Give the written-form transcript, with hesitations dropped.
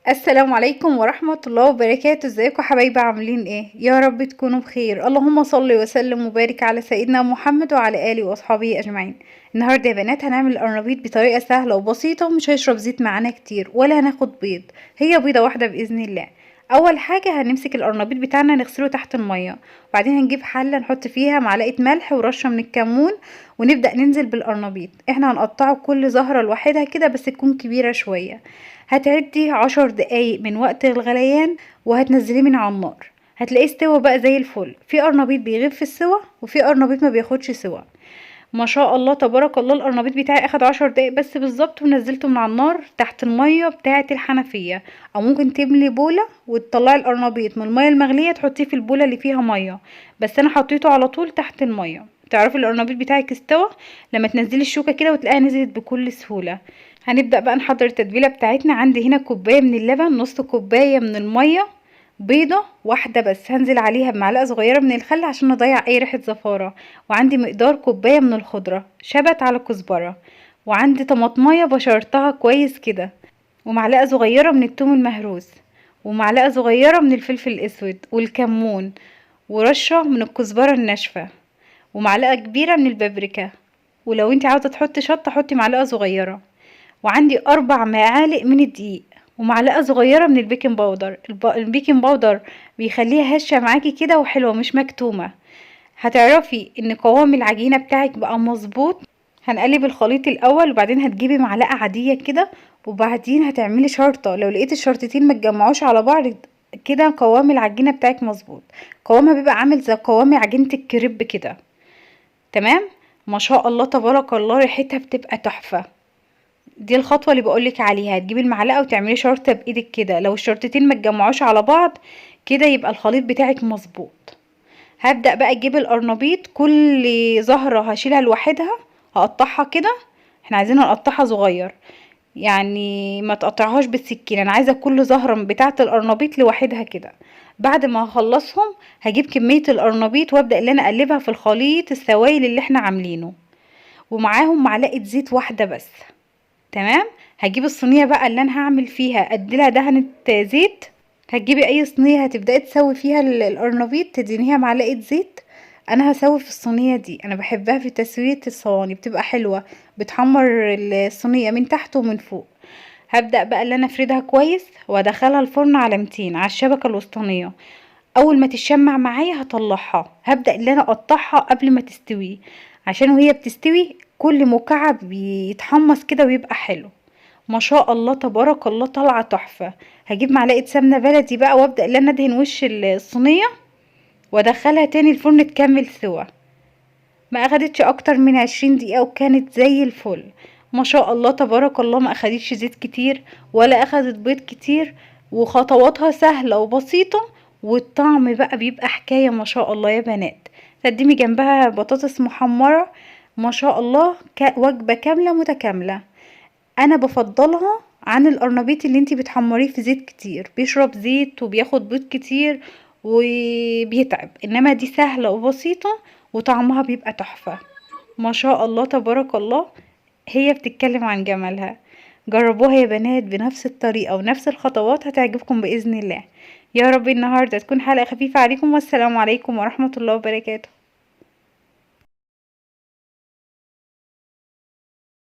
السلام عليكم ورحمة الله وبركاته. ازيكم حبايبي؟ عاملين ايه؟ يا رب تكونوا بخير. اللهم صل وسلم وبارك على سيدنا محمد وعلى اله واصحابه اجمعين. النهارده يا بنات هنعمل القرنبيط بطريقة سهلة وبسيطة، ومش هيشرب زيت معانا كتير ولا هناخد بيض، هي بيضة واحدة بإذن الله. اول حاجة هنمسك القرنبيط بتاعنا نغسله تحت المية، وبعدين هنجيب حلة نحط فيها معلقة ملح ورشة من الكمون، ونبدأ ننزل بالقرنبيط. احنا هنقطعه كل زهرة لوحدها كده بس تكون كبيرة شوية. هتعدي 10 دقايق من وقت الغليان وهتنزليه من على النار. هتلاقيه استوى بقى زي الفل. في قرنبيط بيغيب في السوا وفي قرنبيط ما بياخدش سوا. ما شاء الله تبارك الله، القرنبيط بتاعي اخد 10 دقايق بس بالظبط، ونزلته من على النار تحت المية بتاعة الحنفية. او ممكن تملي بولة وتطلعي القرنبيط من المية المغلية تحطيه في البولة اللي فيها مية، بس انا حطيته على طول تحت المية. تعرفي القرنبيط بتاعك استوى لما تنزلي الشوكة كده وتلاقيها نزلت بكل سهولة. هنبدأ بقى نحضر التتبيلة بتاعتنا. عندي هنا كوباية من اللبن، نص كوباية من المية، بيضة واحدة بس هنزل عليها بمعلقة صغيرة من الخل عشان نضيع اي ريحة زفارة، وعندي مقدار كوباية من الخضرة، شبت على كزبرة، وعندي طماطمية بشرتها كويس كده، ومعلقة صغيرة من الثوم المهروس، ومعلقة صغيرة من الفلفل الاسود والكمون، ورشة من الكزبرة الناشفة، ومعلقة كبيرة من البابريكا، ولو انت عاوزة تحطي شطة حطي معلقة صغيرة، وعندي 4 معالق من الدقيق، ومعلقة صغيرة من البيكنج باودر. البيكنج باودر بيخليها هشة معاكي كده وحلوة مش مكتومة. هتعرفي ان قوام العجينة بتاعك بقى مظبوط. هنقلب الخليط الاول، وبعدين هتجيبي معلقة عادية كده، وبعدين هتعملي شرطة. لو لقيت الشرطتين متجمعوش على بعض كده قوام العجينة بتاعك مظبوط. قوامها بيبقى عامل زي قوام عجينة الكريب كده. تمام. ما شاء الله تبارك الله، ريحتها بتبقى تحفة. دي الخطوة اللي بقولك عليها. هتجيبي المعلقة وتعملي شرطة بايدك كده، لو الشرطتين متجمعوش على بعض كده يبقى الخليط بتاعك مظبوط. هبدأ بقى اجيب القرنبيط، كل زهرة هشيلها لوحدها، هقطعها كده. احنا عايزين نقطعها صغير، يعني ما تقطعهاش بالسكينة، انا عايزة كل زهرة بتاعة القرنبيط لوحدها كده. بعد ما هخلصهم هجيب كمية القرنبيط وابدأ اللي انا اقلبها في الخليط السوائل اللي احنا عاملينه، ومعاهم معلقة زيت واحدة بس. تمام. هجيب الصينيه بقى اللي انا هعمل فيها اديلها دهنه زيت. هتجيبي اي صينيه هتبداي تسوي فيها القرنبيط تدينيها معلقه زيت. انا هسوي في الصينيه دي، انا بحبها في تسويه الصواني بتبقى حلوه، بتحمر الصينيه من تحت ومن فوق. هبدا بقى اللي انا افردها كويس وادخلها الفرن على 200 على الشبكه الوسطانيه. اول ما تشمع معايا هطلعها، هبدا اللي انا اقطعها قبل ما تستوي، عشان وهي بتستوي كل مكعب بيتحمص كده ويبقى حلو. ما شاء الله تبارك الله، طالعه تحفه. هجيب معلقه سمنه بلدي بقى وابدا اللي انا ادهن وش الصينيه وادخلها تاني الفرن تكمل سوا. ما اخدتش اكتر من 20 دقيقه وكانت زي الفل. ما شاء الله تبارك الله، ما اخدتش زيت كتير ولا اخدت بيض كتير، وخطواتها سهله وبسيطه، والطعم بقى بيبقى حكايه. ما شاء الله يا بنات، تقدمي جنبها بطاطس محمره. ما شاء الله، وجبه كامله متكامله. انا بفضلها عن القرنبيط اللي انتي بتحمريه في زيت كتير، بيشرب زيت وبياخد بيض كتير وبيتعب، انما دي سهلة وبسيطة وطعمها بيبقى تحفة. ما شاء الله تبارك الله، هي بتتكلم عن جمالها. جربوها يا بنات بنفس الطريقة ونفس الخطوات، هتعجبكم بإذن الله. يا رب النهاردة تكون حلقة خفيفة عليكم، والسلام عليكم ورحمة الله وبركاته.